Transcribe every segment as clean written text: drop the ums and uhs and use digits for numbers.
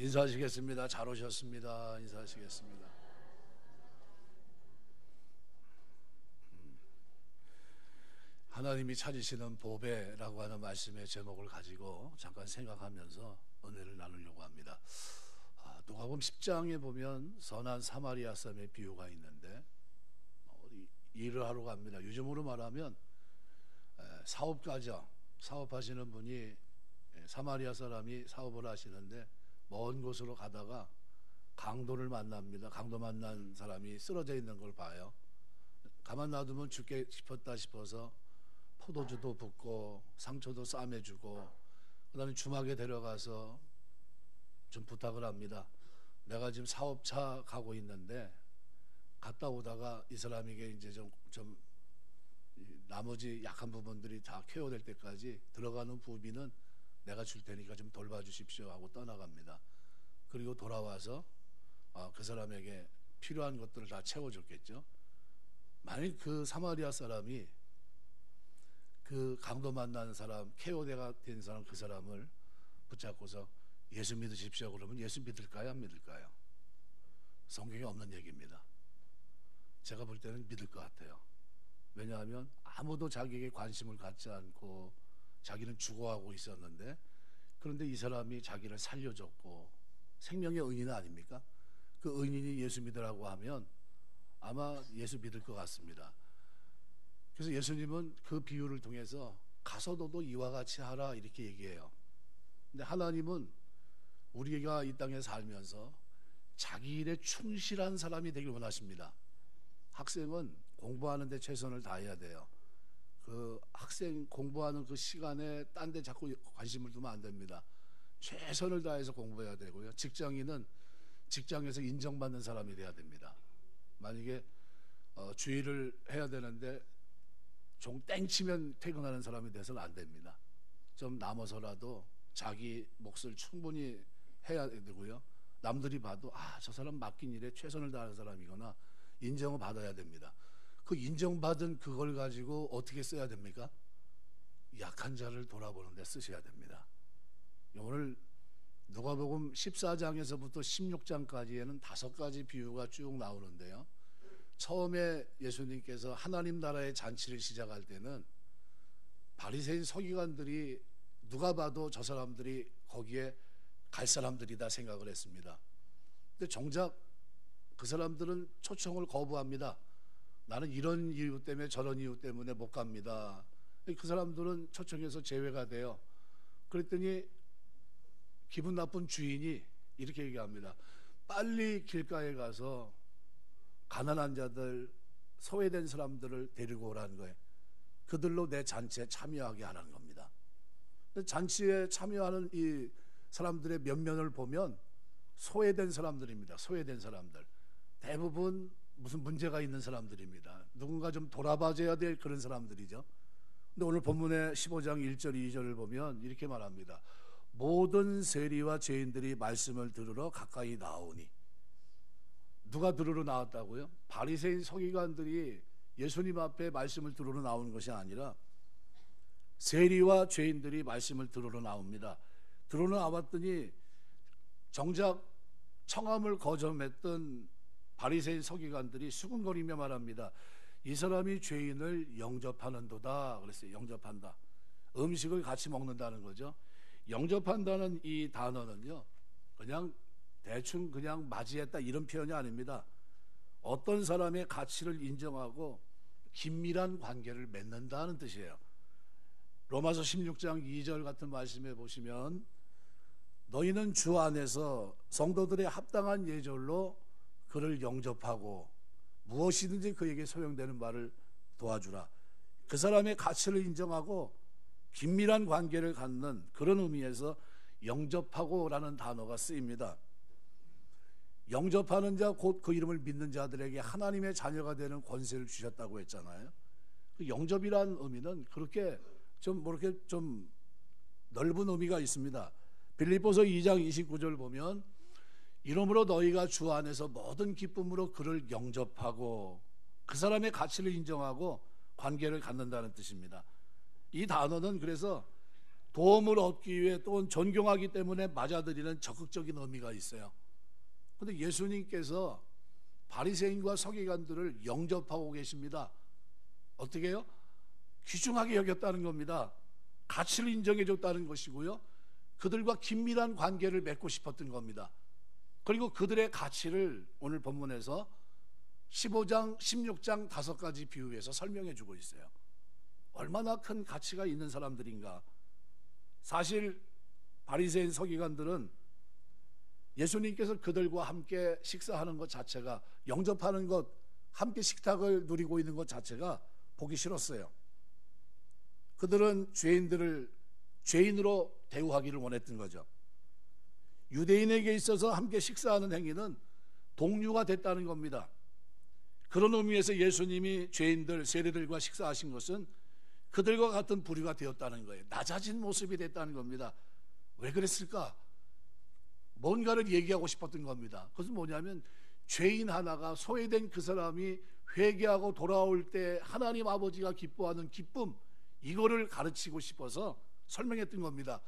인사하시겠습니다. 잘 오셨습니다. 인사하시겠습니다. 하나님이 찾으시는 보배라고 하는 말씀의 제목을 가지고 잠깐 생각하면서 은혜를 나누려고 합니다. 누가복음 10장에 보면 선한 사마리아 사람의 비유가 있는데 일을 하러 갑니다. 요즘으로 말하면 사업가죠. 사업하시는 분이 사마리아 사람이 사업을 하시는데 먼 곳으로 가다가 강도를 만납니다. 강도 만난 사람이 쓰러져 있는 걸 봐요. 가만 놔두면 죽게 싶었다 싶어서 포도주도 붓고 상처도 싸매주고 그 다음에 주막에 데려가서 좀 부탁을 합니다. 내가 지금 사업차 가고 있는데 갔다 오다가 이 사람에게 이제 좀 나머지 약한 부분들이 다 케어될 때까지 들어가는 부비는 내가 줄 테니까 좀 돌봐주십시오 하고 떠나갑니다. 그리고 돌아와서 그 사람에게 필요한 것들을 다 채워줬겠죠. 만약 그 사마리아 사람이 그 강도 만난 사람, 케어대가 된 사람, 그 사람을 붙잡고서 예수 믿으십시오 그러면 예수 믿을까요? 안 믿을까요? 성경에 없는 얘기입니다. 제가 볼 때는 믿을 것 같아요. 왜냐하면 아무도 자기에게 관심을 갖지 않고 자기는 죽어가고 있었는데, 그런데 이 사람이 자기를 살려줬고 생명의 의인 아닙니까? 그 의인이 예수 믿으라고 하면 아마 예수 믿을 것 같습니다. 그래서 예수님은 그 비유를 통해서 가서 너도 이와 같이 하라 이렇게 얘기해요. 근데 하나님은 우리가 이 땅에 살면서 자기 일에 충실한 사람이 되길 원하십니다. 학생은 공부하는 데 최선을 다해야 돼요. 그 학생 공부하는 그 시간에 딴 데 자꾸 관심을 두면 안 됩니다. 최선을 다해서 공부해야 되고요. 직장인은 직장에서 인정받는 사람이 돼야 됩니다. 만약에 주의를 해야 되는데 종 땡치면 퇴근하는 사람이 돼서는 안 됩니다. 좀 남아서라도 자기 몫을 충분히 해야 되고요. 남들이 봐도 저 사람 맡긴 일에 최선을 다하는 사람이거나 인정을 받아야 됩니다. 그 인정받은 그걸 가지고 어떻게 써야 됩니까? 약한 자를 돌아보는 데 쓰셔야 됩니다. 오늘 누가복음 14장에서부터 16장까지에는 5가지 비유가 쭉 나오는데요. 처음에 예수님께서 하나님 나라의 잔치를 시작할 때는 바리새인 서기관들이 누가 봐도 저 사람들이 거기에 갈 사람들이다 생각을 했습니다. 근데 정작 그 사람들은 초청을 거부합니다. 나는 이런 이유 때문에 저런 이유 때문에 못 갑니다. 그 사람들은 초청해서 제외가 돼요. 그랬더니 기분 나쁜 주인이 이렇게 얘기합니다. 빨리 길가에 가서 가난한 자들, 소외된 사람들을 데리고 오라는 거예요. 그들로 내 잔치에 참여하게 하라는 겁니다. 잔치에 참여하는 이 사람들의 면면을 보면 소외된 사람들입니다. 소외된 사람들. 대부분 무슨 문제가 있는 사람들입니다. 누군가 좀 돌아봐줘야 될 그런 사람들이죠. 근데 오늘 본문의 15장 1절 2절을 보면 이렇게 말합니다. 모든 세리와 죄인들이 말씀을 들으러 가까이 나오니. 누가 들으러 나왔다고요? 바리새인 서기관들이 예수님 앞에 말씀을 들으러 나오는 것이 아니라 세리와 죄인들이 말씀을 들으러 나옵니다. 들으러 나왔더니 정작 청함을 거절했던 바리새인 서기관들이 수군거리며 말합니다. 이 사람이 죄인을 영접하는도다. 그랬어요. 영접한다. 음식을 같이 먹는다는 거죠. 영접한다는 이 단어는요, 그냥 대충 그냥 맞이했다 이런 표현이 아닙니다. 어떤 사람의 가치를 인정하고 긴밀한 관계를 맺는다는 뜻이에요. 로마서 16장 2절 같은 말씀에 보시면 너희는 주 안에서 성도들의 합당한 예절로 그를 영접하고 무엇이든지 그에게 소용되는 바를 도와주라. 그 사람의 가치를 인정하고 긴밀한 관계를 갖는 그런 의미에서 영접하고라는 단어가 쓰입니다. 영접하는 자 곧 그 이름을 믿는 자들에게 하나님의 자녀가 되는 권세를 주셨다고 했잖아요. 그 영접이라는 의미는 그렇게 좀 넓은 의미가 있습니다. 빌립보서 2장 29절 보면 이러므로 너희가 주 안에서 모든 기쁨으로 그를 영접하고 그 사람의 가치를 인정하고 관계를 갖는다는 뜻입니다. 이 단어는 그래서 도움을 얻기 위해 또는 존경하기 때문에 맞아들이는 적극적인 의미가 있어요. 그런데 예수님께서 바리새인과 서기관들을 영접하고 계십니다. 어떻게 해요? 귀중하게 여겼다는 겁니다. 가치를 인정해 줬다는 것이고요, 그들과 긴밀한 관계를 맺고 싶었던 겁니다. 그리고 그들의 가치를 오늘 본문에서 15장, 16장 5가지 비유에서 설명해 주고 있어요. 얼마나 큰 가치가 있는 사람들인가. 사실 바리새인 서기관들은 예수님께서 그들과 함께 식사하는 것 자체가, 영접하는 것, 함께 식탁을 누리고 있는 것 자체가 보기 싫었어요. 그들은 죄인들을 죄인으로 대우하기를 원했던 거죠. 유대인에게 있어서 함께 식사하는 행위는 동류가 됐다는 겁니다. 그런 의미에서 예수님이 죄인들, 세리들과 식사하신 것은 그들과 같은 부류가 되었다는 거예요. 낮아진 모습이 됐다는 겁니다. 왜 그랬을까? 뭔가를 얘기하고 싶었던 겁니다. 그것은 뭐냐면 죄인 하나가, 소외된 그 사람이 회개하고 돌아올 때 하나님 아버지가 기뻐하는 기쁨, 이거를 가르치고 싶어서 설명했던 겁니다.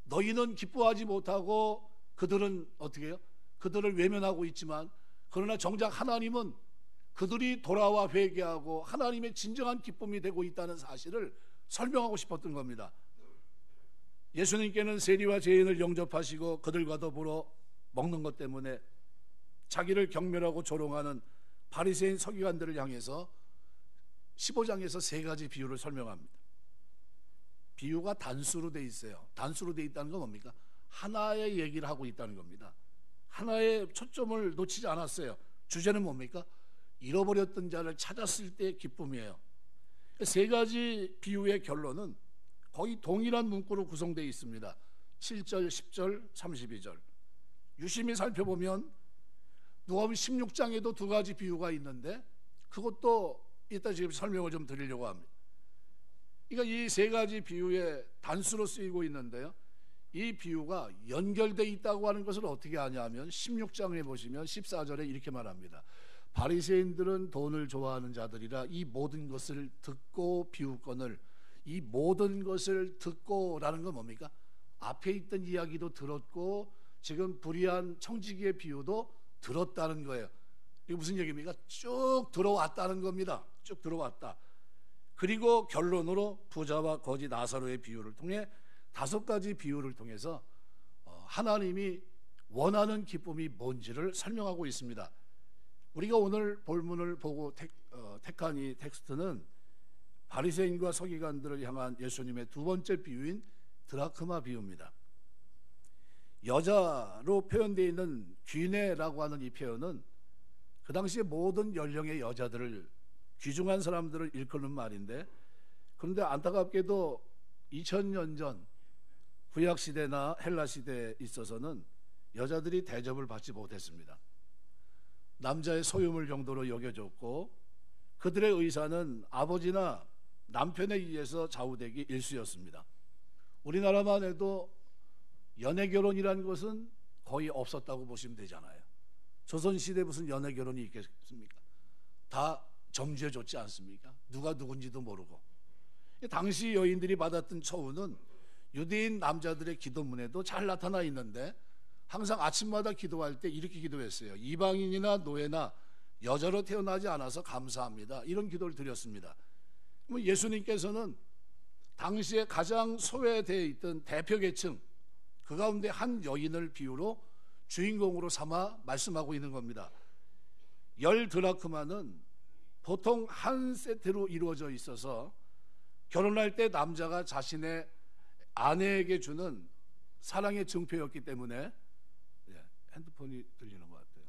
너희는 기뻐하지 못하고 그들은 어떻게 해요? 그들을 외면하고 있지만, 그러나 정작 하나님은 그들이 돌아와 회개하고 하나님의 진정한 기쁨이 되고 있다는 사실을 설명하고 싶었던 겁니다. 예수님께는 세리와 죄인을 영접하시고 그들과 더불어 먹는 것 때문에 자기를 경멸하고 조롱하는 바리새인 서기관들을 향해서 15장에서 3가지 비유를 설명합니다. 비유가 단수로 돼 있어요. 단수로 돼 있다는 건 뭡니까? 하나의 얘기를 하고 있다는 겁니다. 하나의 초점을 놓치지 않았어요. 주제는 뭡니까? 잃어버렸던 자를 찾았을 때의 기쁨이에요. 3가지 비유의 결론은 거의 동일한 문구로 구성되어 있습니다. 7절, 10절, 32절. 유심히 살펴보면 누가복음 16장에도 2가지 비유가 있는데 그것도 이따 지금 설명을 좀 드리려고 합니다. 그러니까 이 3가지 비유의 단수로 쓰이고 있는데요, 이 비유가 연결되어 있다고 하는 것을 어떻게 아냐면 16장에 보시면 14절에 이렇게 말합니다. 바리새인들은 돈을 좋아하는 자들이라 이 모든 것을 듣고 비웃거늘. 이 모든 것을 듣고라는 건 뭡니까? 앞에 있던 이야기도 들었고 지금 불의한 청지기의 비유도 들었다는 거예요. 이게 무슨 얘기입니까? 쭉 들어왔다는 겁니다. 쭉 들어왔다. 그리고 결론으로 부자와 거지 나사로의 비유를 통해 5가지 비유를 통해서 하나님이 원하는 기쁨이 뭔지를 설명하고 있습니다. 우리가 오늘 본문을 보고 택한 이 텍스트는 바리새인과 서기관들을 향한 예수님의 2번째 비유인 드라크마 비유입니다. 여자로 표현되어 있는 귀네라고 하는 이 표현은 그 당시에 모든 연령의 여자들을, 귀중한 사람들을 일컫는 말인데, 그런데 안타깝게도 2000년 전 구약시대나 헬라시대에 있어서는 여자들이 대접을 받지 못했습니다. 남자의 소유물 정도로 여겨졌고 그들의 의사는 아버지나 남편에 의해서 좌우되기 일쑤였습니다. 우리나라만 해도 연애결혼이라는 것은 거의 없었다고 보시면 되잖아요. 조선시대에 무슨 연애결혼이 있겠습니까? 다 점주해줬지 않습니까? 누가 누군지도 모르고. 당시 여인들이 받았던 처우는 유대인 남자들의 기도문에도 잘 나타나 있는데 항상 아침마다 기도할 때 이렇게 기도했어요. 이방인이나 노예나 여자로 태어나지 않아서 감사합니다. 이런 기도를 드렸습니다. 예수님께서는 당시에 가장 소외되어 있던 대표 계층, 그 가운데 한 여인을 비유로 주인공으로 삼아 말씀하고 있는 겁니다. 10드라크마는 보통 한 세트로 이루어져 있어서 결혼할 때 남자가 자신의 아내에게 주는 사랑의 증표였기 때문에, 핸드폰이 들리는 것 같아요.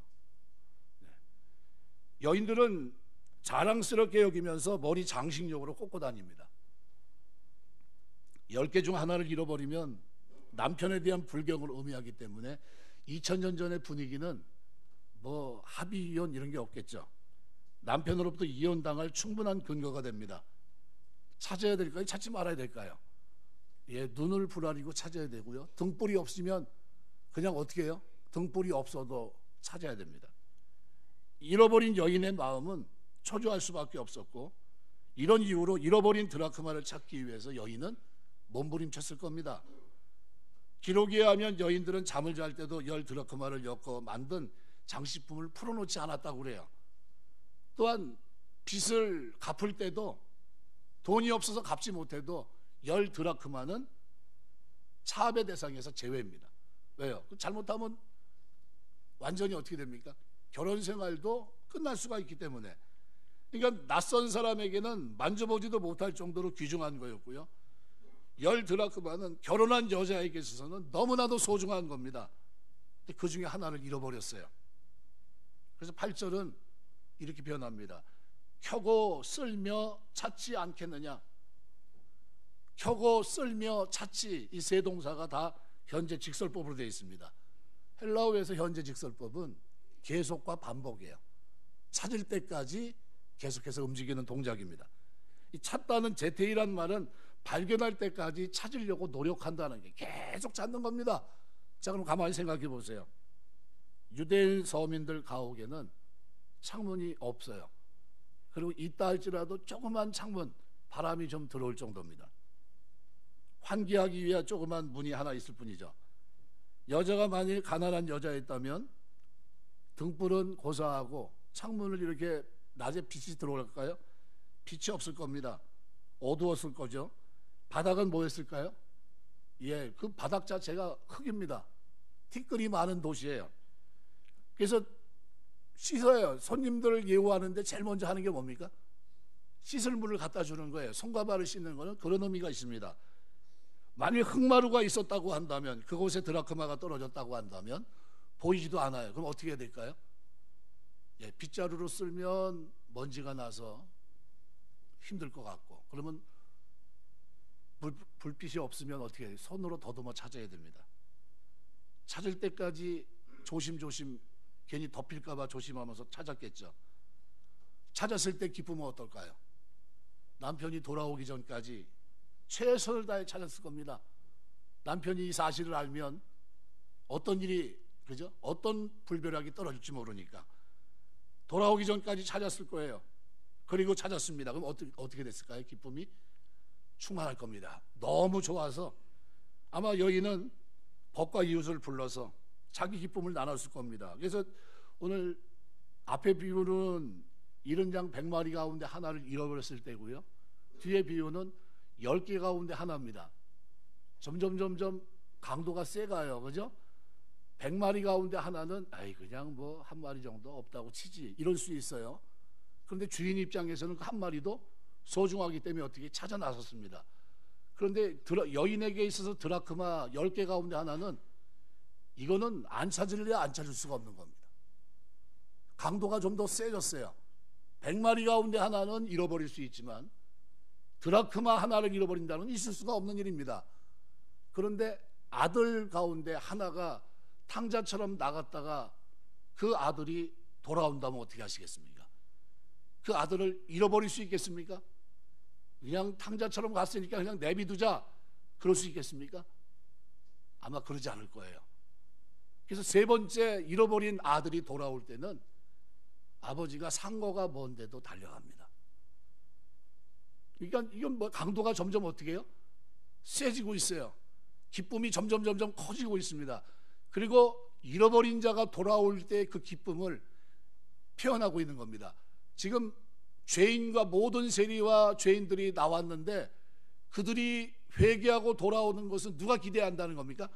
여인들은 자랑스럽게 여기면서 머리 장식용으로 꽂고 다닙니다. 10개 중 하나를 잃어버리면 남편에 대한 불경을 의미하기 때문에 2000년 전의 분위기는 뭐 합의 이혼 이런 게 없겠죠. 남편으로부터 이혼당할 충분한 근거가 됩니다. 찾아야 될까요? 찾지 말아야 될까요? 눈을 부라리고 찾아야 되고요. 등불이 없으면 그냥 어떻게 해요? 등불이 없어도 찾아야 됩니다. 잃어버린 여인의 마음은 초조할 수밖에 없었고, 이런 이유로 잃어버린 드라크마를 찾기 위해서 여인은 몸부림쳤을 겁니다. 기록에 의하면 여인들은 잠을 잘 때도 10드라크마를 엮어 만든 장식품을 풀어놓지 않았다고 그래요. 또한 빚을 갚을 때도 돈이 없어서 갚지 못해도 10드라크마는 차압의 대상에서 제외입니다. 왜요? 잘못하면 완전히 어떻게 됩니까? 결혼 생활도 끝날 수가 있기 때문에. 그러니까 낯선 사람에게는 만져보지도 못할 정도로 귀중한 거였고요. 10드라크마는 결혼한 여자에게 있어서는 너무나도 소중한 겁니다. 근데 그 중에 하나를 잃어버렸어요. 그래서 8절은 이렇게 표현합니다. 켜고 쓸며 찾지 않겠느냐. 켜고 쓸며 찾지, 이 세 동사가 다 현재 직설법으로 되어 있습니다. 헬라어에서 현재 직설법은 계속과 반복이에요. 찾을 때까지 계속해서 움직이는 동작입니다. 이 찾다는 제테이란 말은 발견할 때까지 찾으려고 노력한다는 게 계속 찾는 겁니다. 자, 그럼 가만히 생각해 보세요. 유대인 서민들 가옥에는 창문이 없어요. 그리고 있다 할지라도 조그만 창문, 바람이 좀 들어올 정도입니다. 환기하기 위해 조그만 문이 하나 있을 뿐이죠. 여자가 만일 가난한 여자였다면 등불은 고사하고 창문을 이렇게 낮에 빛이 들어올까요? 빛이 없을 겁니다. 어두웠을 거죠. 바닥은 뭐였을까요? 예, 그 바닥 자체가 흙입니다. 티끌이 많은 도시예요. 그래서 씻어요. 손님들을 예우하는데 제일 먼저 하는 게 뭡니까? 씻을 물을 갖다 주는 거예요. 손과 발을 씻는 거는 그런 의미가 있습니다. 만일 흙마루가 있었다고 한다면, 그곳에 드라크마가 떨어졌다고 한다면 보이지도 않아요. 그럼 어떻게 해야 될까요? 예, 빗자루로 쓸면 먼지가 나서 힘들 것 같고, 그러면 불빛이 없으면 어떻게 해요? 손으로 더듬어 찾아야 됩니다. 찾을 때까지 조심조심, 괜히 덮일까 봐 조심하면서 찾았겠죠. 찾았을 때 기쁨은 어떨까요? 남편이 돌아오기 전까지 최선을 다해 찾았을 겁니다. 남편이 이 사실을 알면 어떤 일이, 그죠? 어떤 불벼락이 떨어질지 모르니까 돌아오기 전까지 찾았을 거예요. 그리고 찾았습니다. 그럼 어떻게 됐을까요? 기쁨이 충만할 겁니다. 너무 좋아서 아마 여인은 법과 이웃을 불러서 자기 기쁨을 나눴을 겁니다. 그래서 오늘 앞에 비유는 70양 100마리 가운데 하나를 잃어버렸을 때고요. 뒤에 비유는 10개 가운데 하나입니다. 점점 강도가 세가요. 그죠? 100마리 가운데 하나는 그냥 뭐 한 마리 정도 없다고 치지, 이럴 수 있어요. 그런데 주인 입장에서는 그 한 마리도 소중하기 때문에 어떻게 찾아 나섰습니다. 그런데 여인에게 있어서 드라크마 10개 가운데 하나는, 이거는 안 찾을래야 안 찾을 수가 없는 겁니다. 강도가 좀 더 세졌어요. 100마리 가운데 하나는 잃어버릴 수 있지만 드라크마 하나를 잃어버린다는 건 있을 수가 없는 일입니다. 그런데 아들 가운데 하나가 탕자처럼 나갔다가 그 아들이 돌아온다면 어떻게 하시겠습니까? 그 아들을 잃어버릴 수 있겠습니까? 그냥 탕자처럼 갔으니까 그냥 내비두자, 그럴 수 있겠습니까? 아마 그러지 않을 거예요. 그래서 세 번째 잃어버린 아들이 돌아올 때는 아버지가 상거가 먼데도 달려갑니다. 그러니까 이건 뭐 강도가 점점 어떻게 해요? 세지고 있어요. 기쁨이 점점 커지고 있습니다. 그리고 잃어버린 자가 돌아올 때 그 기쁨을 표현하고 있는 겁니다. 지금 죄인과 모든 세리와 죄인들이 나왔는데 그들이 회개하고 돌아오는 것은 누가 기대한다는 겁니까?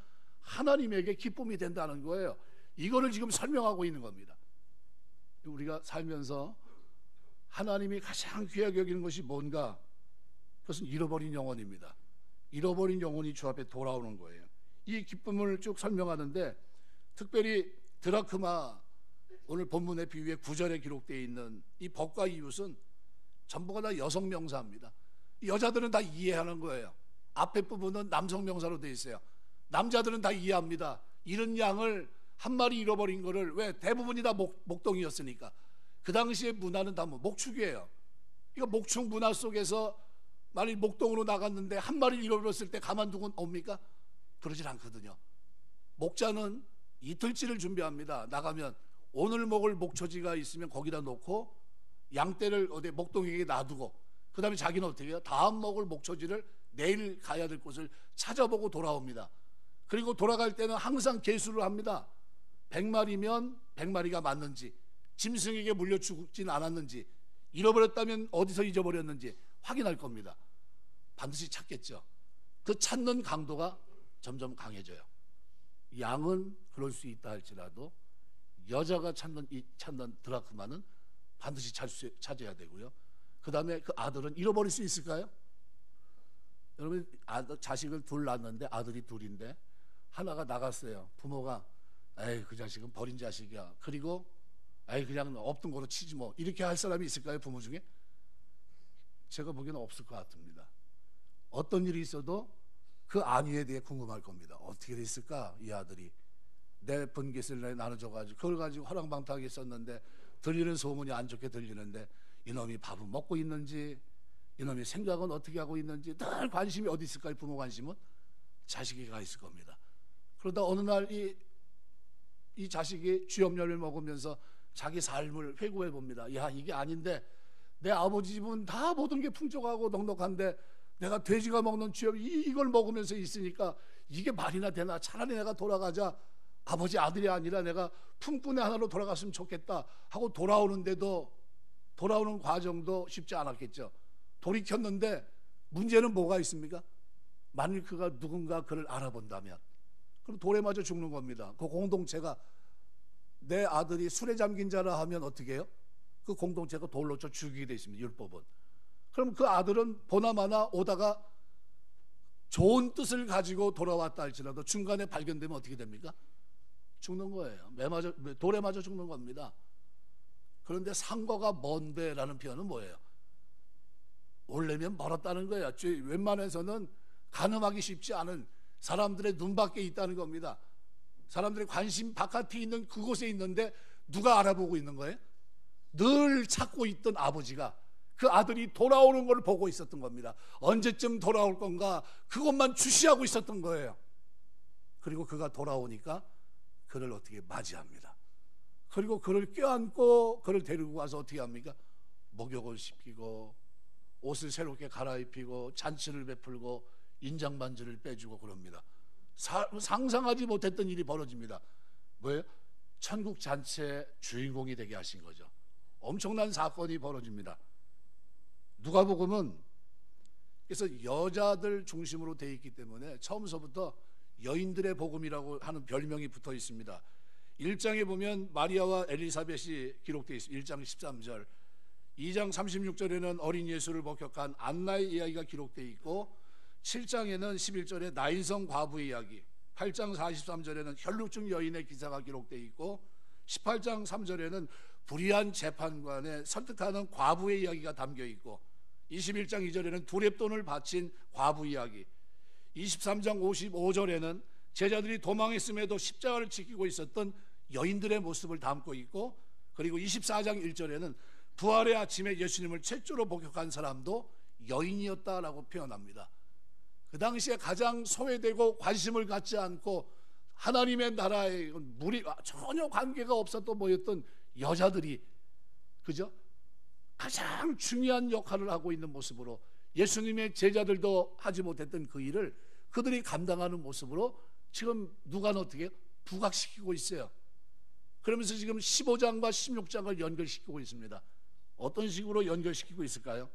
하나님에게 기쁨이 된다는 거예요. 이거를 지금 설명하고 있는 겁니다. 우리가 살면서 하나님이 가장 귀하게 여기는 것이 뭔가? 그것은 잃어버린 영혼입니다. 잃어버린 영혼이 주 앞에 돌아오는 거예요. 이 기쁨을 쭉 설명하는데, 특별히 드라크마, 오늘 본문의 비유에 9절에 기록되어 있는 이 법과 이웃은 전부가 다 여성 명사입니다. 여자들은 다 이해하는 거예요. 앞에 부분은 남성 명사로 되어 있어요. 남자들은 다 이해합니다. 잃은 양을 한 마리 잃어버린 거를, 왜? 대부분이 다 목동이었으니까. 그 당시의 문화는 다 목축이에요. 이거 목축 문화 속에서 만일 목동으로 나갔는데 한 마리를 잃어버렸을 때 가만두고 옵니까? 그러질 않거든요. 목자는 이틀치를 준비합니다. 나가면 오늘 먹을 목초지가 있으면 거기다 놓고 양떼를 어디 목동에게 놔두고, 그 다음에 자기는 어떻게 해요? 다음 먹을 목초지를 내일 가야 될 곳을 찾아보고 돌아옵니다. 그리고 돌아갈 때는 항상 계수를 합니다. 100마리면 100마리가 맞는지, 짐승에게 물려 죽진 않았는지, 잃어버렸다면 어디서 잊어버렸는지 확인할 겁니다. 반드시 찾겠죠. 그 찾는 강도가 점점 강해져요. 양은 그럴 수 있다 할지라도 여자가 찾는 드라크마는 반드시 찾아야 되고요. 그 다음에 그 아들은 잃어버릴 수 있을까요? 여러분, 자식을 둘 낳았는데 아들이 둘인데 하나가 나갔어요. 부모가 에이 그 자식은 버린 자식이야. 그리고 에이 그냥 없던 거로 치지 뭐, 이렇게 할 사람이 있을까요? 부모 중에? 제가 보기에는 없을 것 같습니다. 어떤 일이 있어도 그 안위에 대해 궁금할 겁니다. 어떻게 됐을까? 이 아들이 내 번개를 나눠줘가지고 그걸 가지고 화랑방탕하게 썼는데 들리는 소문이 안 좋게 들리는데 이놈이 밥은 먹고 있는지, 이놈이 생각은 어떻게 하고 있는지 늘 관심이 어디 있을까요? 부모 관심은 자식이 가 있을 겁니다. 그러다 어느 날 이 자식이 쥐염려를 먹으면서 자기 삶을 회고해 봅니다. 야, 이게 아닌데 내 아버지 집은 다 모든 게 풍족하고 넉넉한데 내가 돼지가 먹는 쥐염 이걸 먹으면서 있으니까 이게 말이나 되나? 차라리 내가 돌아가자, 아버지 아들이 아니라 내가 품꾼의 하나로 돌아갔으면 좋겠다 하고 돌아오는데도, 돌아오는 과정도 쉽지 않았겠죠. 돌이켰는데 문제는 뭐가 있습니까? 만일 그가 누군가 그를 알아본다면 그럼 돌에 맞아 죽는 겁니다. 그 공동체가 내 아들이 술에 잠긴 자라 하면 어떻게 해요? 그 공동체가 돌로 쳐 죽이게 돼 있습니다. 율법은. 그럼 그 아들은 보나마나 오다가 좋은 뜻을 가지고 돌아왔다 할지라도 중간에 발견되면 어떻게 됩니까? 죽는 거예요. 돌에 맞아 죽는 겁니다. 그런데 상거가 먼데 라는 표현은 뭐예요? 올려면 멀었다는 거예요. 웬만해서는 가늠하기 쉽지 않은 사람들의 눈밖에 있다는 겁니다. 사람들의 관심 바깥에 있는 그곳에 있는데 누가 알아보고 있는 거예요? 늘 찾고 있던 아버지가 그 아들이 돌아오는 걸 보고 있었던 겁니다. 언제쯤 돌아올 건가 그것만 주시하고 있었던 거예요. 그리고 그가 돌아오니까 그를 어떻게 맞이합니다. 그리고 그를 껴안고 그를 데리고 가서 어떻게 합니까? 목욕을 시키고 옷을 새롭게 갈아입히고 잔치를 베풀고 인장반지를 빼주고 그럽니다. 상상하지 못했던 일이 벌어집니다. 뭐예요? 천국 잔치의 주인공이 되게 하신 거죠. 엄청난 사건이 벌어집니다. 누가복음은 그래서 여자들 중심으로 되어 있기 때문에 처음서부터 여인들의 복음이라고 하는 별명이 붙어 있습니다. 1장에 보면 마리아와 엘리사벳이 기록되어 있습니다. 1장 13절, 2장 36절에는 어린 예수를 목격한 안나의 이야기가 기록되어 있고 7장에는 11절에 나인성 과부의 이야기, 8장 43절에는 혈루증 여인의 기사가 기록되어 있고 18장 3절에는 불의한 재판관에 설득하는 과부의 이야기가 담겨 있고 21장 2절에는 두렙돈을 바친 과부 이야기, 23장 55절에는 제자들이 도망했음에도 십자가를 지키고 있었던 여인들의 모습을 담고 있고, 그리고 24장 1절에는 부활의 아침에 예수님을 최초로 목격한 사람도 여인이었다라고 표현합니다. 그 당시에 가장 소외되고 관심을 갖지 않고 하나님의 나라에 전혀 관계가 없었던 모였던 여자들이, 그죠? 가장 중요한 역할을 하고 있는 모습으로 예수님의 제자들도 하지 못했던 그 일을 그들이 감당하는 모습으로 지금 누가는 어떻게 부각시키고 있어요. 그러면서 지금 15장과 16장을 연결시키고 있습니다. 어떤 식으로 연결시키고 있을까요?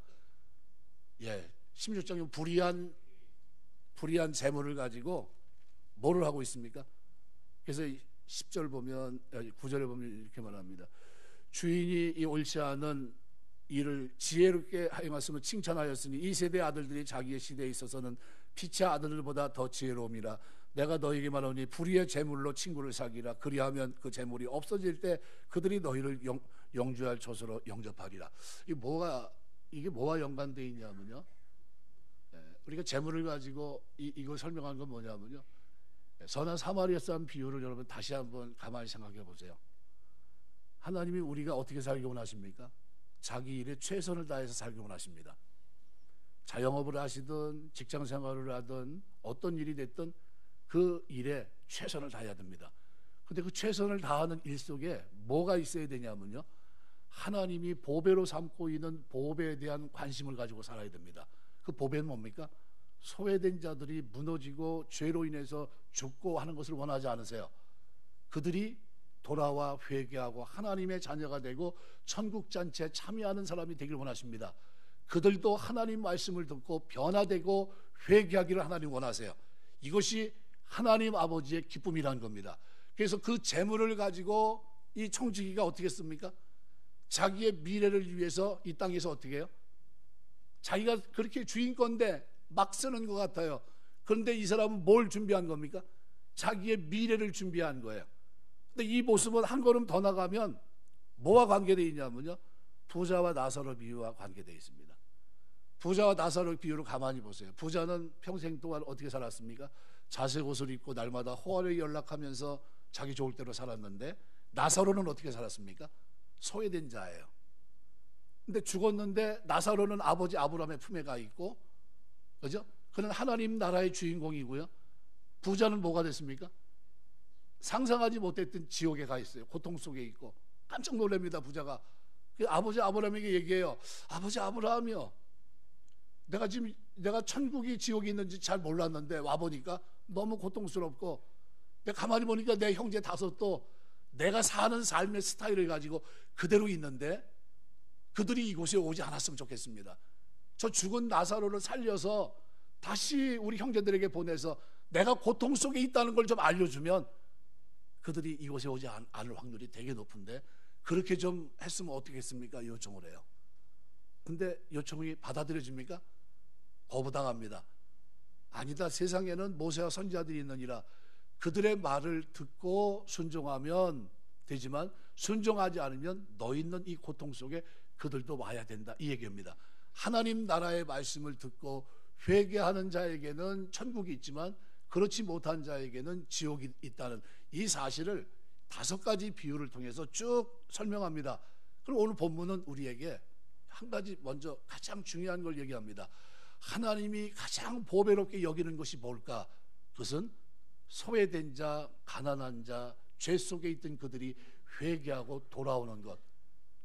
16장은 불의한 재물을 가지고 뭐를 하고 있습니까? 그래서 10절 보면, 9절에 보면 이렇게 말합니다. 주인이 이 옳지 않은 일을 지혜롭게 행하였으면 칭찬하였으니 이 세대 아들들이 자기의 시대에 있어서는 빛의 아들들보다 더 지혜로움이라. 내가 너에게 말하니 불의의 재물로 친구를 사귀라. 그리하면 그 재물이 없어질 때 그들이 너희를 영주할 처소로 영접하리라. 이게 뭐와 연관되어 있냐면요, 우리가 재물을 가지고 이걸 설명한 건 뭐냐면요, 선한 사마리아 사람 비유를 여러분 다시 한번 가만히 생각해 보세요. 하나님이 우리가 어떻게 살기 원하십니까? 자기 일에 최선을 다해서 살기 원하십니다. 자영업을 하시든 직장 생활을 하든 어떤 일이 됐든 그 일에 최선을 다해야 됩니다. 근데 그 최선을 다하는 일 속에 뭐가 있어야 되냐면요, 하나님이 보배로 삼고 있는 보배에 대한 관심을 가지고 살아야 됩니다. 그 보배는 뭡니까? 소외된 자들이 무너지고 죄로 인해서 죽고 하는 것을 원하지 않으세요. 그들이 돌아와 회개하고 하나님의 자녀가 되고 천국 잔치에 참여하는 사람이 되길 원하십니다. 그들도 하나님 말씀을 듣고 변화되고 회개하기를 하나님 원하세요. 이것이 하나님 아버지의 기쁨이라는 겁니다. 그래서 그 재물을 가지고 이 청지기가 어떻게 했습니까? 자기의 미래를 위해서 이 땅에서 어떻게 해요? 자기가 그렇게 주인건데 막 쓰는 것 같아요. 그런데 이 사람은 뭘 준비한 겁니까? 자기의 미래를 준비한 거예요. 근데 이 모습은 한 걸음 더 나가면 뭐와 관계되어 있냐면요, 부자와 나사로 비유와 관계되어 있습니다. 부자와 나사로 비유를 가만히 보세요. 부자는 평생 동안 어떻게 살았습니까? 자색 옷을 입고 날마다 호화를 연락하면서 자기 좋을 대로 살았는데, 나사로는 어떻게 살았습니까? 소외된 자예요. 근데 죽었는데 나사로는 아버지 아브라함의 품에 가 있고, 그죠? 그는 하나님 나라의 주인공이고요. 부자는 뭐가 됐습니까? 상상하지 못했던 지옥에 가 있어요. 고통 속에 있고. 깜짝 놀랍니다, 부자가. 아버지 아브라함에게 얘기해요. 아버지 아브라함이요, 내가 천국이 지옥이 있는지 잘 몰랐는데 와보니까 너무 고통스럽고, 내가 가만히 보니까 내 형제 다섯도 내가 사는 삶의 스타일을 가지고 그대로 있는데 그들이 이곳에 오지 않았으면 좋겠습니다. 저 죽은 나사로를 살려서 다시 우리 형제들에게 보내서 내가 고통 속에 있다는 걸 좀 알려주면 그들이 이곳에 오지 않을 확률이 되게 높은데, 그렇게 좀 했으면 어떻겠습니까? 요청을 해요. 근데 요청이 받아들여집니까? 거부당합니다. 아니다, 세상에는 모세와 선지자들이 있느니라. 그들의 말을 듣고 순종하면 되지만 순종하지 않으면 너 있는 이 고통 속에 그들도 와야 된다, 이 얘기입니다. 하나님 나라의 말씀을 듣고 회개하는 자에게는 천국이 있지만 그렇지 못한 자에게는 지옥이 있다는 이 사실을 5가지 비유를 통해서 쭉 설명합니다. 그럼 오늘 본문은 우리에게 한 가지, 먼저 가장 중요한 걸 얘기합니다. 하나님이 가장 보배롭게 여기는 것이 뭘까? 그것은 소외된 자, 가난한 자, 죄 속에 있던 그들이 회개하고 돌아오는 것,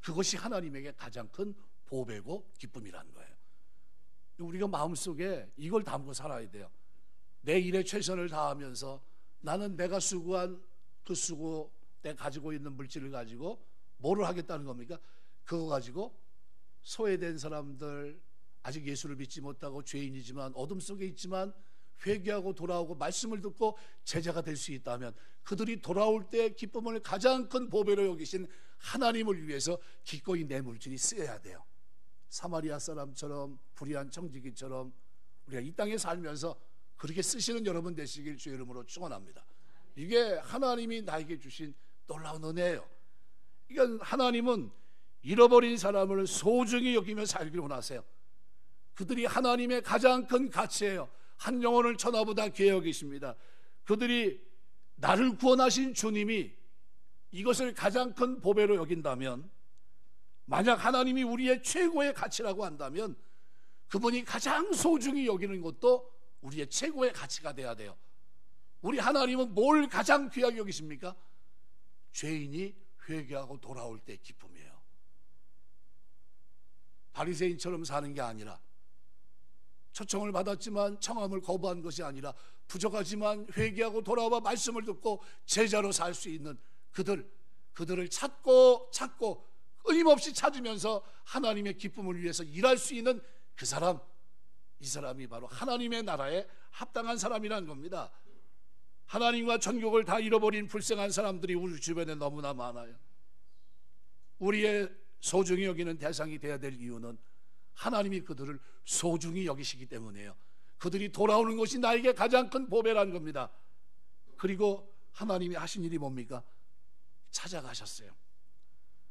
그것이 하나님에게 가장 큰 보배고 기쁨이라는 거예요. 우리가 마음속에 이걸 담고 살아야 돼요. 내 일에 최선을 다하면서 나는 내가 수고한 그 수고, 내가 가지고 있는 물질을 가지고 뭐를 하겠다는 겁니까? 그거 가지고 소외된 사람들, 아직 예수를 믿지 못하고 죄인이지만 어둠 속에 있지만 회개하고 돌아오고 말씀을 듣고 제자가 될 수 있다면 그들이 돌아올 때 기쁨을 가장 큰 보배로 여기신 하나님을 위해서 기꺼이 내 물질이 쓰여야 돼요. 사마리아 사람처럼, 불의한 청지기처럼 우리가 이 땅에 살면서 그렇게 쓰시는 여러분 되시길 주의 이름으로 축원합니다. 이게 하나님이 나에게 주신 놀라운 은혜예요. 그러니까 하나님은 잃어버린 사람을 소중히 여기며 살기를 원하세요. 그들이 하나님의 가장 큰 가치예요. 한 영혼을 천하보다 귀히 여기십니다. 그들이 나를 구원하신 주님이 이것을 가장 큰 보배로 여긴다면, 만약 하나님이 우리의 최고의 가치라고 한다면 그분이 가장 소중히 여기는 것도 우리의 최고의 가치가 돼야 돼요. 우리 하나님은 뭘 가장 귀하게 여기십니까? 죄인이 회개하고 돌아올 때 기쁨이에요. 바리새인처럼 사는 게 아니라, 초청을 받았지만 청함을 거부한 것이 아니라, 부족하지만 회개하고 돌아와 말씀을 듣고 제자로 살 수 있는 그들을 찾고 끊임없이 찾으면서 하나님의 기쁨을 위해서 일할 수 있는 그 사람, 이 사람이 바로 하나님의 나라에 합당한 사람이라는 겁니다. 하나님과 천국을 다 잃어버린 불쌍한 사람들이 우리 주변에 너무나 많아요. 우리의 소중히 여기는 대상이 되어야 될 이유는 하나님이 그들을 소중히 여기시기 때문이에요. 그들이 돌아오는 것이 나에게 가장 큰 보배라는 겁니다. 그리고 하나님이 하신 일이 뭡니까? 찾아가셨어요.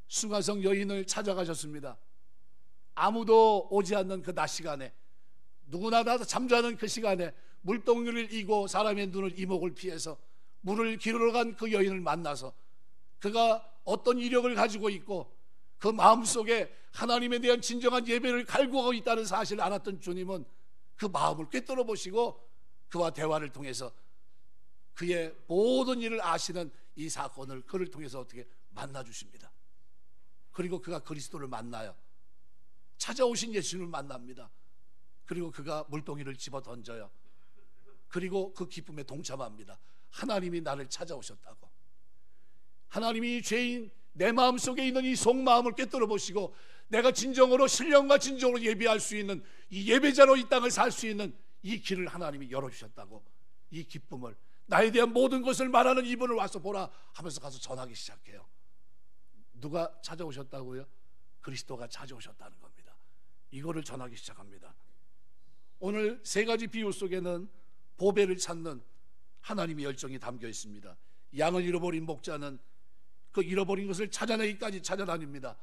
수가성 여인을 찾아가셨습니다. 아무도 오지 않는 그 낮 시간에, 누구나 다 잠자는 그 시간에 물동이를 이고 사람의 눈을, 이목을 피해서 물을 기르러 간 그 여인을 만나서 그가 어떤 이력을 가지고 있고 그 마음속에 하나님에 대한 진정한 예배를 갈구하고 있다는 사실을 알았던 주님은 그 마음을 꿰뚫어 보시고 그와 대화를 통해서 그의 모든 일을 아시는 이 사건을 그를 통해서 어떻게 만나 주십니다. 그리고 그가 그리스도를 만나요. 찾아오신 예수님을 만납니다. 그리고 그가 물동이를 집어 던져요. 그리고 그 기쁨에 동참합니다. 하나님이 나를 찾아오셨다고. 하나님이 죄인 내 마음속에 있는 이 속마음을 꿰뚫어 보시고 내가 진정으로 신령과 진정으로 예배할 수 있는 이 예배자로 이 땅을 살 수 있는 이 길을 하나님이 열어주셨다고. 이 기쁨을, 나에 대한 모든 것을 말하는 이분을 와서 보라 하면서 가서 전하기 시작해요. 누가 찾아오셨다고요? 그리스도가 찾아오셨다는 겁니다. 이거를 전하기 시작합니다. 오늘 세 가지 비유 속에는 보배를 찾는 하나님의 열정이 담겨 있습니다. 양을 잃어버린 목자는 그 잃어버린 것을 찾아내기까지 찾아다닙니다.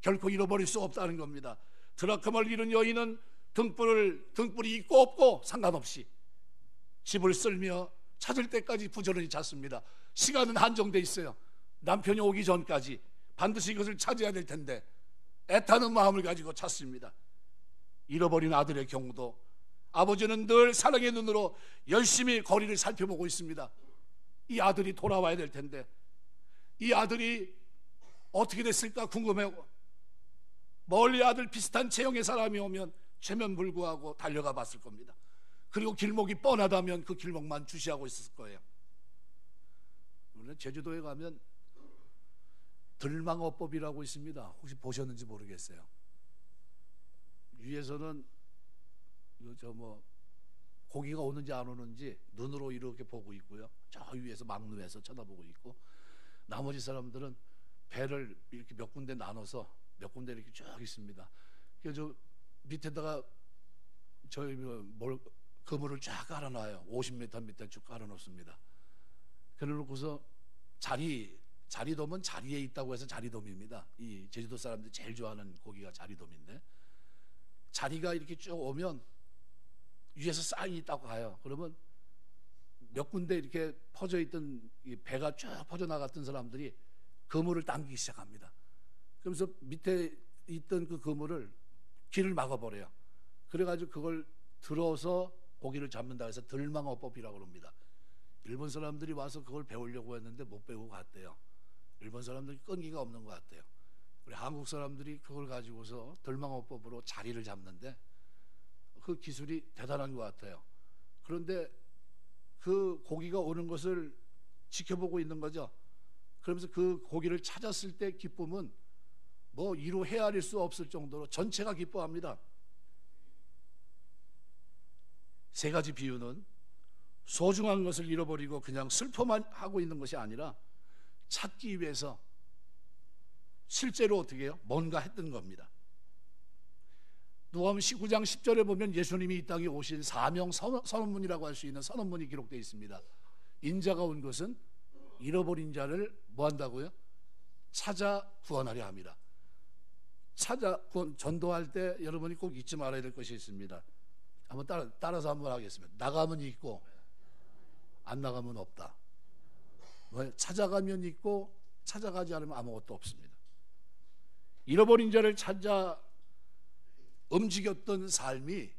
결코 잃어버릴 수 없다는 겁니다. 드라크마를 잃은 여인은 등불이 있고 없고 상관없이 집을 쓸며 찾을 때까지 부지런히 찾습니다. 시간은 한정돼 있어요. 남편이 오기 전까지 반드시 이것을 찾아야 될 텐데 애타는 마음을 가지고 찾습니다. 잃어버린 아들의 경우도 아버지는 늘 사랑의 눈으로 열심히 거리를 살펴보고 있습니다. 이 아들이 돌아와야 될 텐데 이 아들이 어떻게 됐을까 궁금해하고 멀리 아들 비슷한 체형의 사람이 오면 최면불구하고 달려가 봤을 겁니다. 그리고 길목이 뻔하다면 그 길목만 주시하고 있었을 거예요. 제주도에 가면 들망어법이라고 있습니다. 혹시 보셨는지 모르겠어요. 위에서는 고기가 오는지 안 오는지 눈으로 이렇게 보고 있고요. 저 위에서 막루에서 쳐다보고 있고, 나머지 사람들은 배를 이렇게 몇 군데 나눠서 몇 군데 이렇게 쭉 있습니다. 그래서 밑에다가 그물을 쫙 깔아놔요. 50m 밑에 쭉 깔아놓습니다. 그래놓고서 자리돔은 자리에 있다고 해서 자리돔입니다. 이 제주도 사람들이 제일 좋아하는 고기가 자리돔인데, 자리가 이렇게 쭉 오면 위에서 쌍이 있다고 가요. 그러면 몇 군데 이렇게 퍼져 있던 이 배가 쭉 퍼져 나갔던 사람들이 그물을 당기기 시작합니다. 그러면서 밑에 있던 그 그물을 길을 막아버려요. 그래가지고 그걸 들어서 고기를 잡는다 해서 들망어법이라고 합니다. 일본 사람들이 와서 그걸 배우려고 했는데 못 배우고 갔대요. 일본 사람들이 끈기가 없는 것 같아요. 우리 한국 사람들이 그걸 가지고서 들망어법으로 자리를 잡는데 그 기술이 대단한 것 같아요. 그런데 그 고기가 오는 것을 지켜보고 있는 거죠. 그러면서 그 고기를 찾았을 때 기쁨은 이루 헤아릴 수 없을 정도로 전체가 기뻐합니다. 세 가지 비유는 소중한 것을 잃어버리고 그냥 슬퍼만 하고 있는 것이 아니라 찾기 위해서 실제로 어떻게 해요? 뭔가 했던 겁니다. 누가복음 19장 10절에 보면 예수님이 이 땅에 오신 사명 선언문이라고 할 수 있는 선언문이 기록되어 있습니다. 인자가 온 것은 잃어버린 자를 뭐 한다고요? 찾아 구원하려 합니다. 찾아 구원 전도할 때 여러분이 꼭 잊지 말아야 될 것이 있습니다. 한번 따라서 한번 하겠습니다. 나가면 있고 안 나가면 없다. 찾아가면 있고 찾아가지 않으면 아무것도 없습니다. 잃어버린 자를 찾아 움직였던 삶이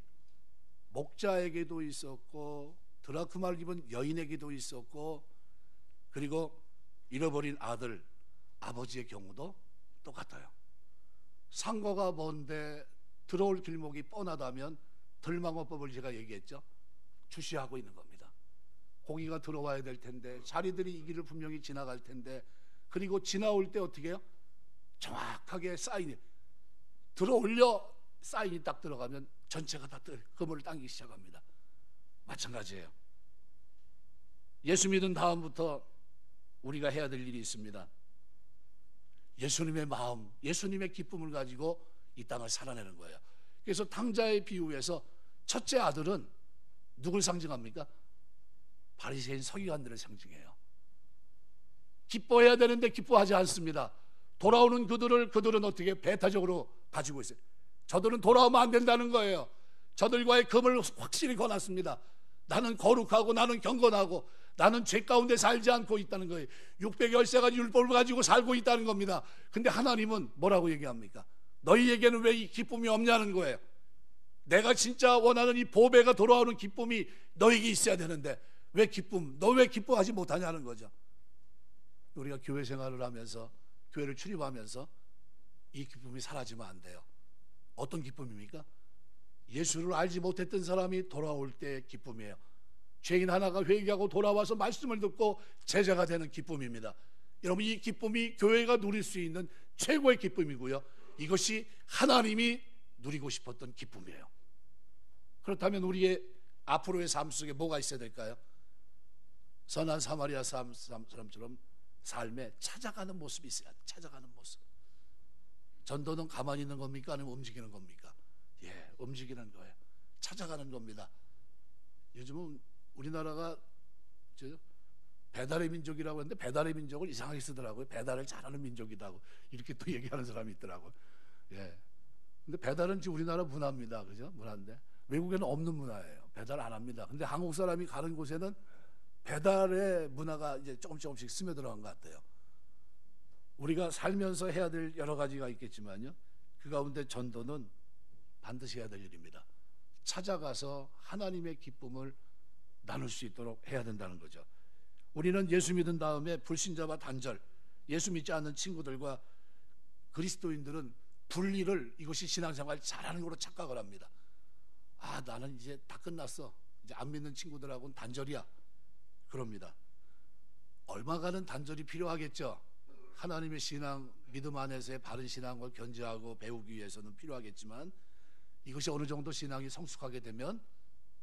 목자에게도 있었고 드라크마를 입은 여인에게도 있었고, 그리고 잃어버린 아들 아버지의 경우도 똑같아요. 상거가 먼데 들어올 길목이 뻔하다면 들망어법을 제가 얘기했죠. 주시하고 있는 겁니다. 고기가 들어와야 될 텐데, 자리들이 이 길을 분명히 지나갈 텐데, 그리고 지나올 때 어떻게 해요? 정확하게 사인이 들어올려 사인이 딱 들어가면 전체가 다 그물을 당기기 시작합니다. 마찬가지예요. 예수 믿은 다음부터 우리가 해야 될 일이 있습니다. 예수님의 마음, 예수님의 기쁨을 가지고 이 땅을 살아내는 거예요. 그래서 탕자의 비유에서 첫째 아들은 누굴 상징합니까? 바리새인 서기관들을 상징해요. 기뻐해야 되는데 기뻐하지 않습니다. 돌아오는 그들은 어떻게 배타적으로 가지고 있어요. 저들은 돌아오면 안 된다는 거예요. 저들과의 금을 확실히 거놨습니다. 나는 거룩하고 나는 경건하고 나는 죄 가운데 살지 않고 있다는 거예요. 600열세 율법을 가지고 살고 있다는 겁니다. 근데 하나님은 뭐라고 얘기합니까? 너희에게는 왜 이 기쁨이 없냐는 거예요. 내가 진짜 원하는 이 보배가 돌아오는 기쁨이 너에게 있어야 되는데 너 왜 기뻐하지 못하냐는 거죠. 우리가 교회 생활을 하면서, 교회를 출입하면서 이 기쁨이 사라지면 안 돼요. 어떤 기쁨입니까? 예수를 알지 못했던 사람이 돌아올 때의 기쁨이에요. 죄인 하나가 회개하고 돌아와서 말씀을 듣고 제자가 되는 기쁨입니다. 여러분, 이 기쁨이 교회가 누릴 수 있는 최고의 기쁨이고요, 이것이 하나님이 누리고 싶었던 기쁨이에요. 그렇다면 우리의 앞으로의 삶 속에 뭐가 있어야 될까요? 선한 사마리아 사람처럼 삶에 찾아가는 모습이 있어야 돼. 찾아가는 모습. 전도는 가만히 있는 겁니까? 아니면 움직이는 겁니까? 예, 움직이는 거예요. 찾아가는 겁니다. 요즘은 우리나라가 배달의 민족이라고 하는데 배달의 민족을 이상하게 쓰더라고요. 배달을 잘하는 민족이라고 이렇게 또 얘기하는 사람이 있더라고요. 예. 근데 배달은 지금 우리나라 문화입니다. 그죠? 문화인데 외국에는 없는 문화예요. 배달 안 합니다. 근데 한국 사람이 가는 곳에는 배달의 문화가 이제 조금씩 스며들어간 것 같아요. 우리가 살면서 해야 될 여러 가지가 있겠지만요, 그 가운데 전도는 반드시 해야 될 일입니다. 찾아가서 하나님의 기쁨을 나눌 수 있도록 해야 된다는 거죠. 우리는 예수 믿은 다음에 불신자와 단절, 예수 믿지 않는 친구들과 그리스도인들은 분리를, 이것이 신앙생활 잘하는 걸로 착각을 합니다. 아, 나는 이제 다 끝났어, 이제 안 믿는 친구들하고는 단절이야, 그럽니다. 얼마간은 단절이 필요하겠죠. 하나님의 신앙, 믿음 안에서의 바른 신앙을 견지하고 배우기 위해서는 필요하겠지만, 이것이 어느 정도 신앙이 성숙하게 되면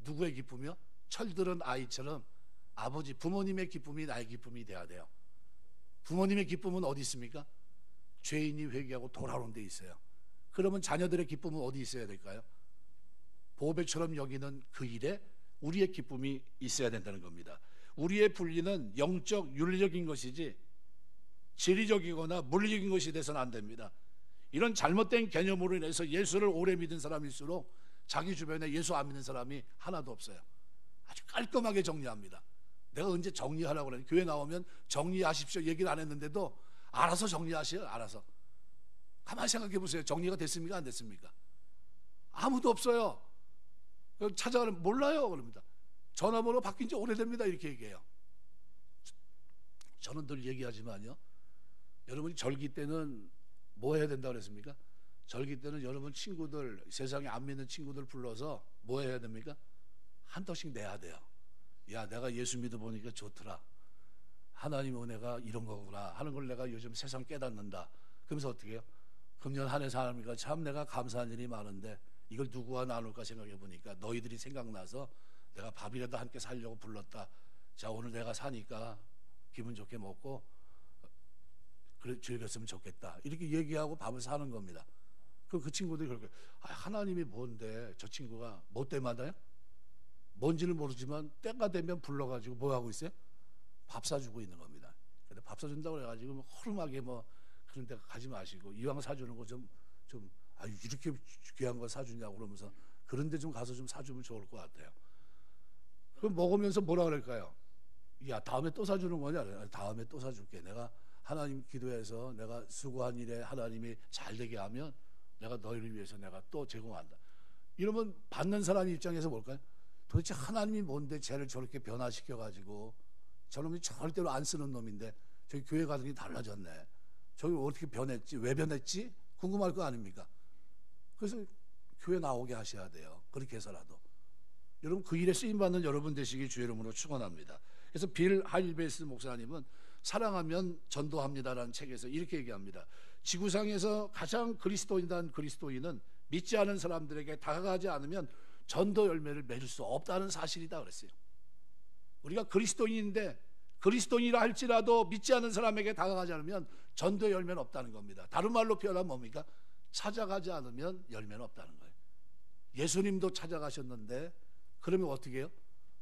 누구의 기쁨이요? 철들은 아이처럼 아버지, 부모님의 기쁨이 나의 기쁨이 돼야 돼요. 부모님의 기쁨은 어디 있습니까? 죄인이 회개하고 돌아오는 데 있어요. 그러면 자녀들의 기쁨은 어디 있어야 될까요? 보배처럼 여기는 그 일에 우리의 기쁨이 있어야 된다는 겁니다. 우리의 분리는 영적, 윤리적인 것이지 지리적이거나 물리적인 것이 돼서는 안 됩니다. 이런 잘못된 개념으로 인해서 예수를 오래 믿은 사람일수록 자기 주변에 예수 안 믿는 사람이 하나도 없어요. 아주 깔끔하게 정리합니다. 내가 언제 정리하라고 그래? 교회 나오면 정리하십시오 얘기를 안 했는데도 알아서 정리하세요. 알아서. 가만히 생각해 보세요. 정리가 됐습니까? 안 됐습니까? 아무도 없어요. 찾아가는 몰라요. 그럽니다. 전화번호 바뀐 지 오래됩니다. 이렇게 얘기해요. 저는 늘 얘기하지만요, 여러분이 절기 때는 뭐 해야 된다고 그랬습니까? 절기 때는 여러분 친구들, 세상에 안 믿는 친구들 불러서 뭐 해야 됩니까? 한 턱씩 내야 돼요. 야, 내가 예수 믿어보니까 좋더라, 하나님 은혜가 이런 거구나 하는 걸 내가 요즘 세상 깨닫는다. 그러면서 어떻게 해요? 금년 한 해 살니까 참 내가 감사한 일이 많은데 이걸 누구와 나눌까 생각해 보니까 너희들이 생각나서 내가 밥이라도 함께 살려고 불렀다. 자, 오늘 내가 사니까 기분 좋게 먹고 그래 즐겼으면 좋겠다, 이렇게 얘기하고 밥을 사는 겁니다. 그 친구들이 그렇게, 아, 하나님이 뭔데 저 친구가 뭐 때마다요? 뭔지는 모르지만 때가 되면 불러가지고 뭐 하고 있어요? 밥 사주고 있는 겁니다. 근데 밥 사준다고 그래가지고 뭐 허름하게 뭐 그런 데 가지 마시고, 이왕 사주는 거 좀 이렇게 귀한 거 사주냐고 그러면서 그런 데 좀 가서 좀 사주면 좋을 것 같아요. 그럼 먹으면서 뭐라 그럴까요? 야, 다음에 또 사주는 거냐? 다음에 또 사줄게. 내가 하나님 기도해서 내가 수고한 일에 하나님이 잘 되게 하면 내가 너희를 위해서 내가 또 제공한다. 이러면 받는 사람 입장에서 뭘까요? 도대체 하나님이 뭔데 쟤를 저렇게 변화시켜가지고 저놈이 절대로 안 쓰는 놈인데 저기 교회 가더니 달라졌네, 저기 어떻게 변했지, 왜 변했지? 궁금할 거 아닙니까? 그래서 교회 나오게 하셔야 돼요. 그렇게 해서라도. 여러분, 그 일에 쓰임받는 여러분 되시기 주의 이름으로 축원합니다. 그래서 빌 하일베스 목사님은 사랑하면 전도합니다라는 책에서 이렇게 얘기합니다. 지구상에서 가장 그리스도인다는 그리스도인은 믿지 않은 사람들에게 다가가지 않으면 전도 열매를 맺을 수 없다는 사실이다 그랬어요. 우리가 그리스도인인데 그리스도인이라 할지라도 믿지 않는 사람에게 다가가지 않으면 전도 열매는 없다는 겁니다. 다른 말로 표현하면 뭡니까? 찾아가지 않으면 열매는 없다는 거예요. 예수님도 찾아가셨는데 그러면 어떻게 해요?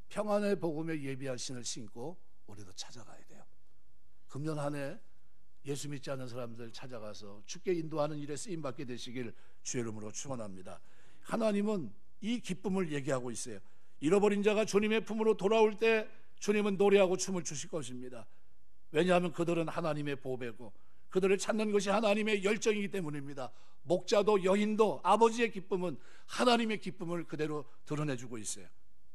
평안의 복음에 예비할 신을 신고 우리도 찾아가야 돼요. 금년 한 해 예수 믿지 않는 사람들 찾아가서 주께 인도하는 일에 쓰임받게 되시길 주의 이름으로 축원합니다. 하나님은 이 기쁨을 얘기하고 있어요. 잃어버린 자가 주님의 품으로 돌아올 때 주님은 노래하고 춤을 추실 것입니다. 왜냐하면 그들은 하나님의 보배고 그들을 찾는 것이 하나님의 열정이기 때문입니다. 목자도 여인도 아버지의 기쁨은 하나님의 기쁨을 그대로 드러내주고 있어요.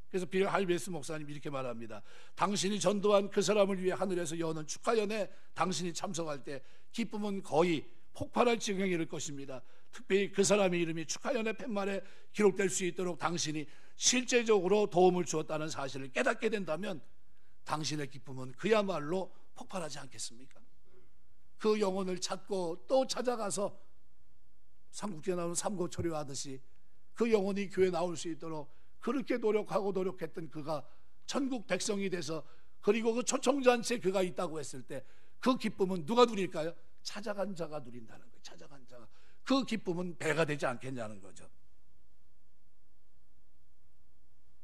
그래서 빌 하일베스 목사님 이렇게 말합니다. 당신이 전도한 그 사람을 위해 하늘에서 여는 축하 연회 당신이 참석할 때 기쁨은 거의 폭발할 지경에 이를 것입니다. 특별히 그 사람의 이름이 축하연의 팻말에 기록될 수 있도록 당신이 실제적으로 도움을 주었다는 사실을 깨닫게 된다면 당신의 기쁨은 그야말로 폭발하지 않겠습니까? 그 영혼을 찾고 또 찾아가서 삼국지에 나오는 삼고초려 하듯이 그 영혼이 교회에 나올 수 있도록 그렇게 노력하고 노력했던 그가 천국 백성이 돼서 그리고 그 초청잔치에 그가 있다고 했을 때 그 기쁨은 누가 누릴까요? 찾아간 자가 누린다는 거예요. 찾아간 자가. 그 기쁨은 배가 되지 않겠냐는 거죠.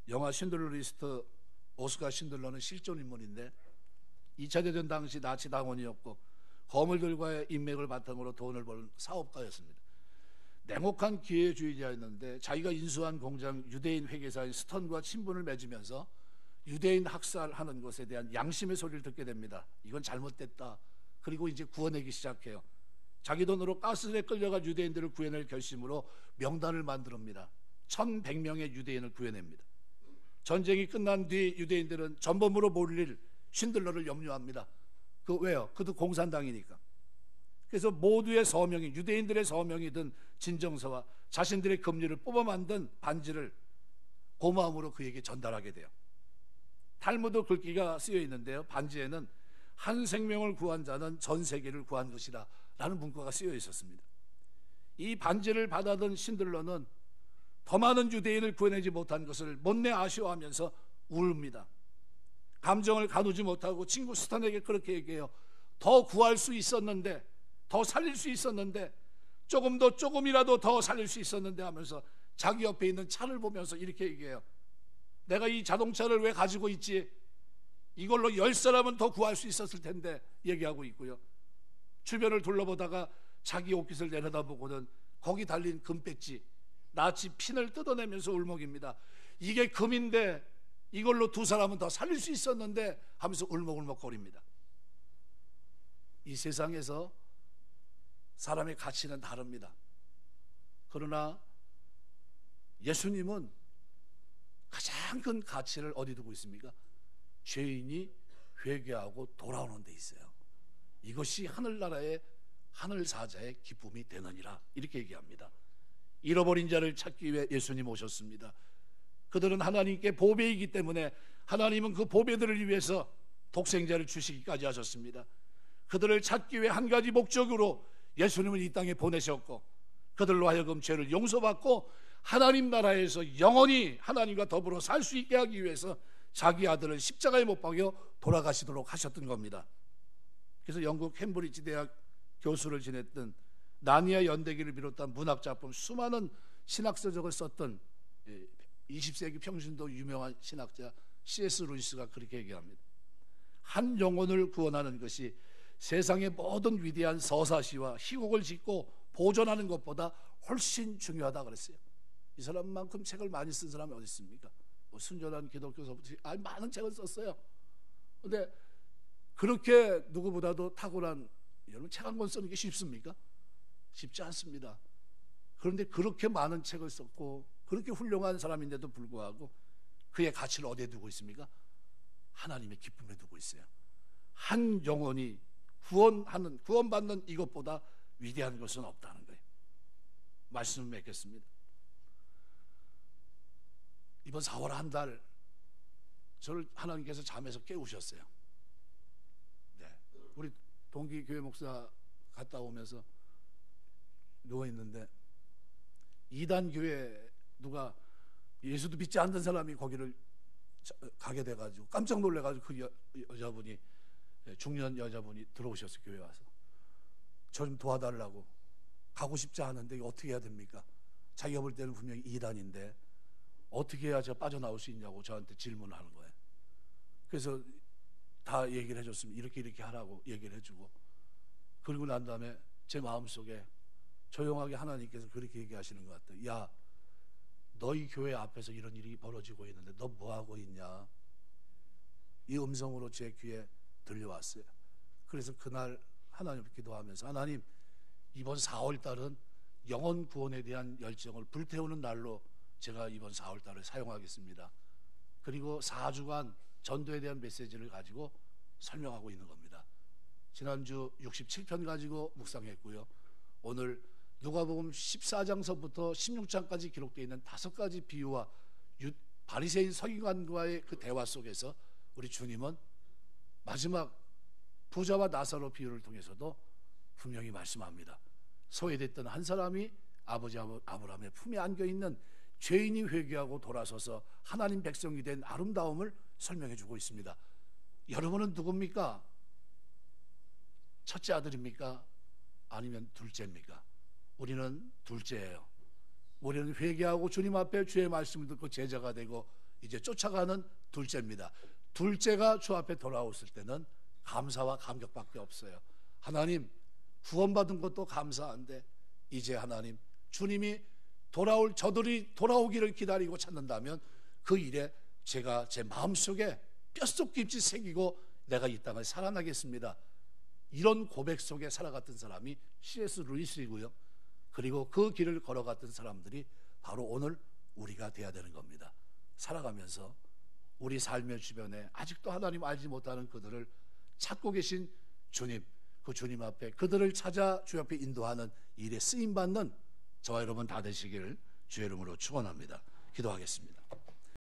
영화 신들러 리스트, 오스카 신들러는 실존 인물인데 2차 대전 당시 나치 당원이었고 거물들과의 인맥을 바탕으로 돈을 버는 사업가였습니다. 냉혹한 기회주의자였는데 자기가 인수한 공장 유대인 회계사인 스턴과 친분을 맺으면서 유대인 학살하는 것에 대한 양심의 소리를 듣게 됩니다. 이건 잘못됐다. 그리고 이제 구원하기 시작해요. 자기 돈으로 가스에 끌려가 유대인들을 구해낼 결심으로 명단을 만듭니다. 1100명의 유대인을 구해냅니다. 전쟁이 끝난 뒤 유대인들은 전범으로 몰릴 신들러를 염려합니다. 왜요? 그도 공산당이니까. 그래서 모두의 서명이, 유대인들의 서명이 든 진정서와 자신들의 금리를 뽑아 만든 반지를 고마움으로 그에게 전달하게 돼요. 탈무드 글귀가 쓰여 있는데요, 반지에는 한 생명을 구한 자는 전 세계를 구한 것이다 라는 문구가 쓰여 있었습니다. 이 반지를 받아든 신들러는 더 많은 유대인을 구해내지 못한 것을 못내 아쉬워하면서 울습니다. 감정을 가누지 못하고 친구 스탄에게 그렇게 얘기해요. 더 구할 수 있었는데, 더 살릴 수 있었는데, 조금이라도 더 살릴 수 있었는데 하면서 자기 옆에 있는 차를 보면서 이렇게 얘기해요. 내가 이 자동차를 왜 가지고 있지? 이걸로 10사람은 더 구할 수 있었을 텐데 얘기하고 있고요. 주변을 둘러보다가 자기 옷깃을 내려다보고는 거기 달린 금배지, 나치 핀을 뜯어내면서 울먹입니다. 이게 금인데 이걸로 2사람은 더 살릴 수 있었는데 하면서 울먹울먹거립니다. 이 세상에서 사람의 가치는 다릅니다. 그러나 예수님은 가장 큰 가치를 어디 두고 있습니까? 죄인이 회개하고 돌아오는 데 있어요. 이것이 하늘나라의 하늘사자의 기쁨이 되느니라, 이렇게 얘기합니다. 잃어버린 자를 찾기 위해 예수님 오셨습니다. 그들은 하나님께 보배이기 때문에 하나님은 그 보배들을 위해서 독생자를 주시기까지 하셨습니다. 그들을 찾기 위해 한 가지 목적으로 예수님을 이 땅에 보내셨고, 그들로 하여금 죄를 용서받고 하나님 나라에서 영원히 하나님과 더불어 살 수 있게 하기 위해서 자기 아들을 십자가에 못 박여 돌아가시도록 하셨던 겁니다. 그래서 영국 캠브리지 대학 교수를 지냈던 나니아 연대기를 비롯한 문학작품, 수많은 신학서적을 썼던 20세기 평신도 유명한 신학자 C.S. 루이스가 그렇게 얘기합니다. 한 영혼을 구원하는 것이 세상의 모든 위대한 서사시와 희곡을 짓고 보존하는 것보다 훨씬 중요하다 그랬어요. 이 사람만큼 책을 많이 쓴 사람이 어디 있습니까? 뭐 순전한 기독교서부터 많은 책을 썼어요. 그런데 그렇게 누구보다도 탁월한, 여러분 책 한 권 쓰는 게 쉽습니까? 쉽지 않습니다. 그런데 그렇게 많은 책을 썼고 그렇게 훌륭한 사람인데도 불구하고 그의 가치를 어디에 두고 있습니까? 하나님의 기쁨에 두고 있어요. 한 영혼이 구원받는 이것보다 위대한 것은 없다는 거예요. 말씀을 맺겠습니다. 이번 4월 한 달 저를 하나님께서 잠에서 깨우셨어요. 네. 우리 동기교회 목사 갔다 오면서 누워있는데 이단 교회 누가 예수도 믿지 않는 사람이 거기를 가게 돼가지고 깜짝 놀래가지고 그 여자분이, 중년 여자분이 들어오셨어요. 교회 와서 저 좀 도와달라고. 가고 싶지 않은데 어떻게 해야 됩니까? 자기가 볼 때는 분명히 이단인데 어떻게 해야 제가 빠져나올 수 있냐고 저한테 질문을 하는 거예요. 그래서 다 얘기를 해줬습니다. 이렇게 하라고 얘기를 해주고, 그리고 난 다음에 제 마음속에 조용하게 하나님께서 그렇게 얘기하시는 것 같아요. 야, 너희 교회 앞에서 이런 일이 벌어지고 있는데 너 뭐하고 있냐? 이 음성으로 제 귀에 들려왔어요. 그래서 그날 하나님께 기도하면서, 하나님, 이번 4월 달은 영혼 구원에 대한 열정을 불태우는 날로 제가 이번 4월 달을 사용하겠습니다. 그리고 4주간 전도에 대한 메시지를 가지고 설명하고 있는 겁니다. 지난주 67편 가지고 묵상했고요. 오늘 누가복음 14장서부터 16장까지 기록되어 있는 5가지 비유와 바리새인 서기관과의 그 대화 속에서 우리 주님은 마지막 부자와 나사로 비유를 통해서도 분명히 말씀합니다. 소외됐던 한 사람이 아버지 아브라함의 품에 안겨있는 죄인이 회개하고 돌아서서 하나님 백성이 된 아름다움을 설명해 주고 있습니다. 여러분은 누굽니까? 첫째 아들입니까? 아니면 둘째입니까? 우리는 둘째예요. 우리는 회개하고 주님 앞에 주의 말씀을 듣고 제자가 되고 이제 쫓아가는 둘째입니다. 둘째가 주 앞에 돌아왔을 때는 감사와 감격밖에 없어요. 하나님, 구원받은 것도 감사한데 이제 하나님, 주님이 저들이 돌아오기를 기다리고 찾는다면 그 일에 제가 제 마음속에 뼛속 깊이 새기고 내가 이 땅을 살아나겠습니다. 이런 고백 속에 살아갔던 사람이 C.S. 루이스이고요. 그리고 그 길을 걸어갔던 사람들이 바로 오늘 우리가 돼야 되는 겁니다. 살아가면서 우리 삶의 주변에 아직도 하나님 알지 못하는 그들을 찾고 계신 주님, 그 주님 앞에 그들을 찾아 주 앞에 인도하는 일에 쓰임받는 저와 여러분 다 되시기를 주의 이름으로 축원합니다. 기도하겠습니다.